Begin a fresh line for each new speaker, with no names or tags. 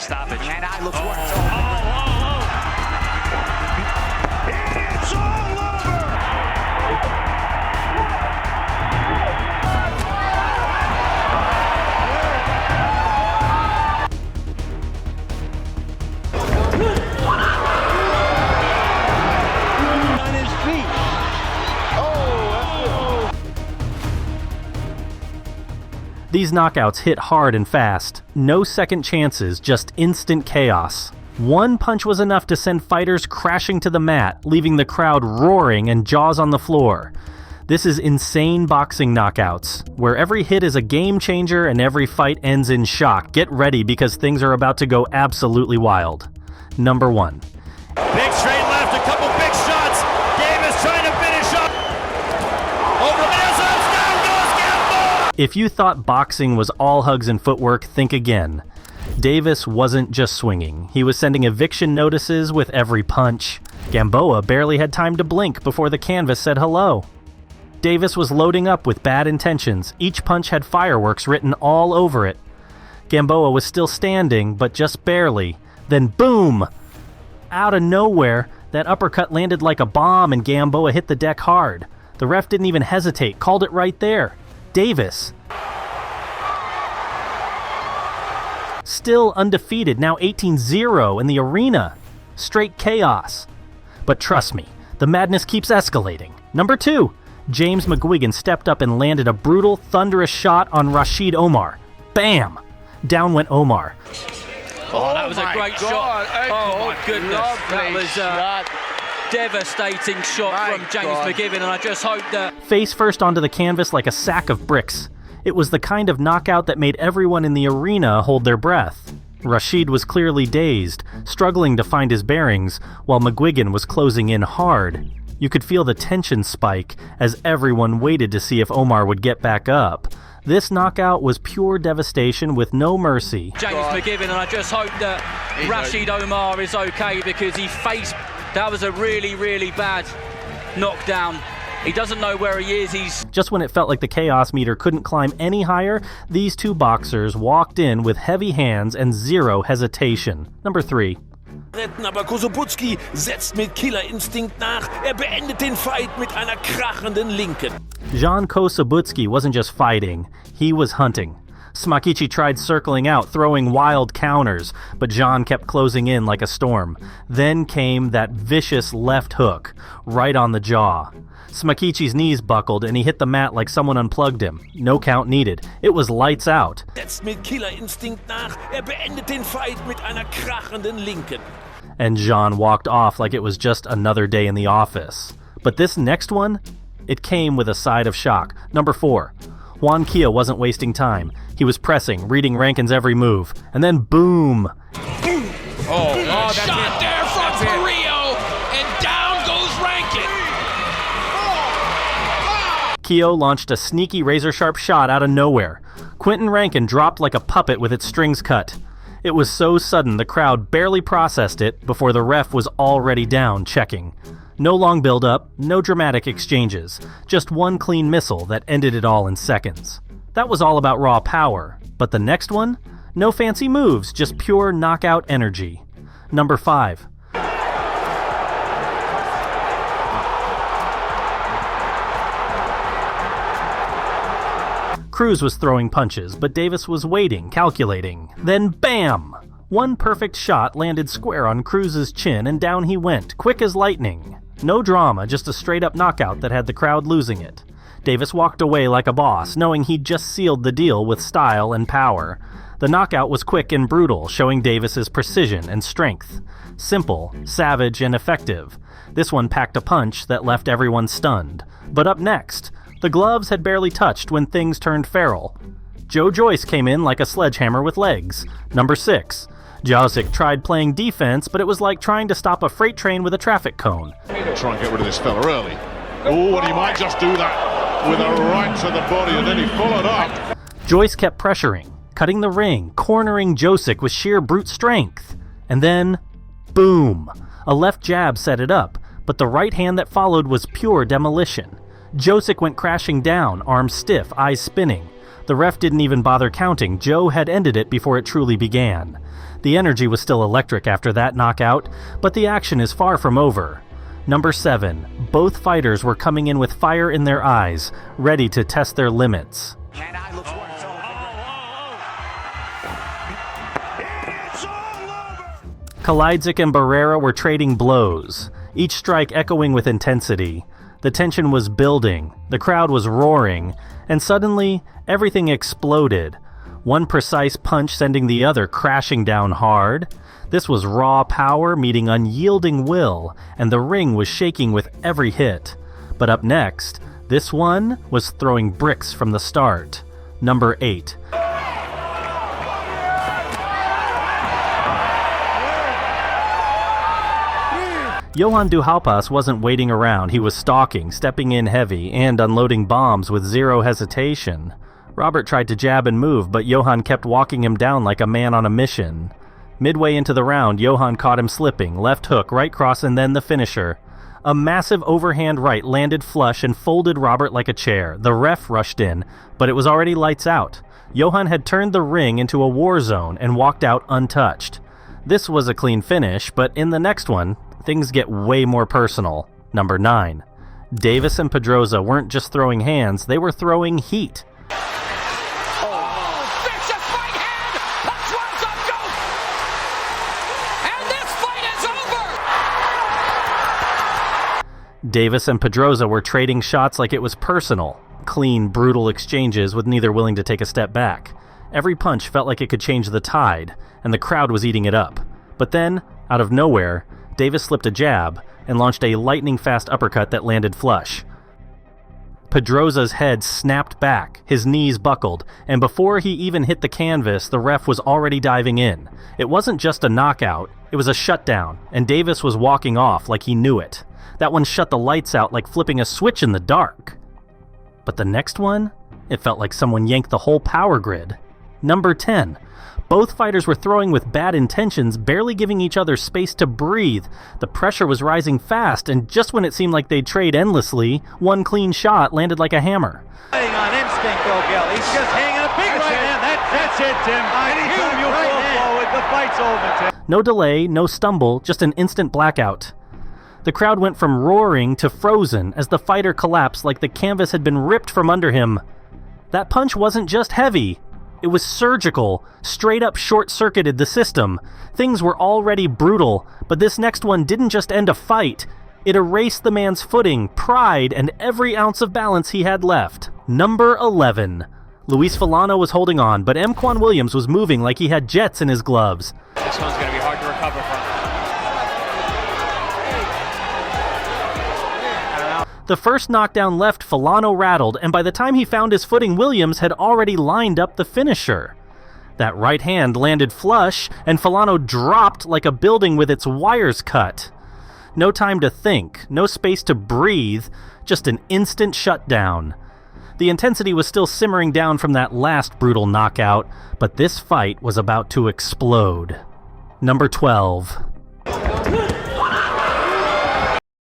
stoppage.
That eye looks worse.
It's all over! On his feet.
These knockouts hit hard and fast. No second chances, just instant chaos. One punch was enough to send fighters crashing to the mat, leaving the crowd roaring and jaws on the floor. This is insane boxing knockouts, where every hit is a game changer and every fight ends in shock. Get ready because things are about to go absolutely wild. Number 1.
Big straight left, a couple big shots. Davis trying to finish up. Over Menezes, down goes Gamboa!
If you thought boxing was all hugs and footwork, think again. Davis wasn't just swinging. He was sending eviction notices with every punch. Gamboa barely had time to blink before the canvas said hello. Davis was loading up with bad intentions. Each punch had fireworks written all over it. Gamboa was still standing, but just barely. Then boom! Out of nowhere, that uppercut landed like a bomb and Gamboa hit the deck hard. The ref didn't even hesitate, called it right there. Davis. Still undefeated, now 18-0 in the arena. Straight chaos. But trust me, the madness keeps escalating. Number 2. James McGuigan stepped up and landed a brutal, thunderous shot on Rashid Omar. Bam! Down went Omar.
Oh, that was a great shot. Oh, my goodness. That was a devastating shot from James McGuigan, and I just hope that...
Face first onto the canvas like a sack of bricks. It was the kind of knockout that made everyone in the arena hold their breath. Rashid was clearly dazed, struggling to find his bearings, while McGuigan was closing in hard. You could feel the tension spike as everyone waited to see if Omar would get back up. This knockout was pure devastation with no mercy.
James McGuigan, and I just hope that Rashid Omar is okay because he faced... That was a really, really bad knockdown. He doesn't know where he is.
Just when it felt like the chaos meter couldn't climb any higher, these two boxers walked in with heavy hands and zero hesitation. Number 3.
Retten, aber Kossobutski setzt mit Killerinstinkt nach. Beendet den Fight mit einer krachenden Linken.
Jan Kossobutski wasn't just fighting, he was hunting. Smakichi tried circling out, throwing wild counters, but Jan kept closing in like a storm. Then came that vicious left hook, right on the jaw. Smakichi's knees buckled and he hit the mat like someone unplugged him. No count needed. It was lights out.
Setzt mit Killerinstinkt nach. Beendet den Fight mit einer krachenden Linken.
And Jan walked off like it was just another day in the office. But this next one, it came with a side of shock. Number 4. Juan Kia wasn't wasting time. He was pressing, reading Rankin's every move. And then boom!
That's shot there from Carrillo, and down goes Rankin.
Keogh launched a sneaky razor-sharp shot out of nowhere. Quentin Rankin dropped like a puppet with its strings cut. It was so sudden the crowd barely processed it before the ref was already down checking. No long build-up, no dramatic exchanges, just one clean missile that ended it all in seconds. That was all about raw power, but the next one? No fancy moves, just pure knockout energy. Number 5. Cruz was throwing punches, but Davis was waiting, calculating. Then bam! One perfect shot landed square on Cruz's chin and down he went, quick as lightning. No drama, just a straight-up knockout that had the crowd losing it. Davis walked away like a boss, knowing he'd just sealed the deal with style and power. The knockout was quick and brutal, showing Davis's precision and strength. Simple, savage, and effective. This one packed a punch that left everyone stunned. But up next, the gloves had barely touched when things turned feral. Joe Joyce came in like a sledgehammer with legs. Number 6. Josic tried playing defense, but it was like trying to stop a freight train with a traffic cone.
Try and get rid of this fella early. Oh, and he might just do that with a right to the body, and then he followed up.
Joyce kept pressuring, cutting the ring, cornering Josic with sheer brute strength. And then, boom! A left jab set it up, but the right hand that followed was pure demolition. Josic went crashing down, arms stiff, eyes spinning. The ref didn't even bother counting. Joe had ended it before it truly began. The energy was still electric after that knockout, but the action is far from over. Number 7. Both fighters were coming in with fire in their eyes, ready to test their limits. Kaleidzik and Barrera were trading blows, each strike echoing with intensity. The tension was building, the crowd was roaring, and suddenly, everything exploded. One precise punch sending the other crashing down hard. This was raw power meeting unyielding will, and the ring was shaking with every hit. But up next, this one was throwing bricks from the start. Number 8. Johann Duhaupas wasn't waiting around, he was stalking, stepping in heavy, and unloading bombs with zero hesitation. Robert tried to jab and move, but Johann kept walking him down like a man on a mission. Midway into the round, Johann caught him slipping, left hook, right cross, and then the finisher. A massive overhand right landed flush and folded Robert like a chair. The ref rushed in, but it was already lights out. Johann had turned the ring into a war zone and walked out untouched. This was a clean finish, but in the next one, things get way more personal. Number 9. Davis and Pedroza weren't just throwing hands, they were throwing heat. Davis and Pedroza were trading shots like it was personal. Clean, brutal exchanges with neither willing to take a step back. Every punch felt like it could change the tide, and the crowd was eating it up. But then, out of nowhere, Davis slipped a jab and launched a lightning-fast uppercut that landed flush. Pedroza's head snapped back, his knees buckled, and before he even hit the canvas, the ref was already diving in. It wasn't just a knockout, it was a shutdown, and Davis was walking off like he knew it. That one shut the lights out like flipping a switch in the dark. But the next one? It felt like someone yanked the whole power grid. Number 10. Both fighters were throwing with bad intentions, barely giving each other space to breathe. The pressure was rising fast, and just when it seemed like they'd trade endlessly, one clean shot landed like a hammer.
Playing on instinct, O'Gill. He's just hanging a big right hand. That's it, Tim. Anytime you fall forward, the fight's over, Tim.
No delay, no stumble, just an instant blackout. The crowd went from roaring to frozen as the fighter collapsed like the canvas had been ripped from under him. That punch wasn't just heavy. It was surgical, straight up short-circuited the system. Things were already brutal, but this next one didn't just end a fight. It erased the man's footing, pride, and every ounce of balance he had left. Number 11. Luis Filano was holding on, but M. Quan Williams was moving like he had jets in his gloves.
This one's going to be hard to recover from.
The first knockdown left Filano rattled, and by the time he found his footing, Williams had already lined up the finisher. That right hand landed flush, and Filano dropped like a building with its wires cut. No time to think, no space to breathe, just an instant shutdown. The intensity was still simmering down from that last brutal knockout, but this fight was about to explode. Number 12.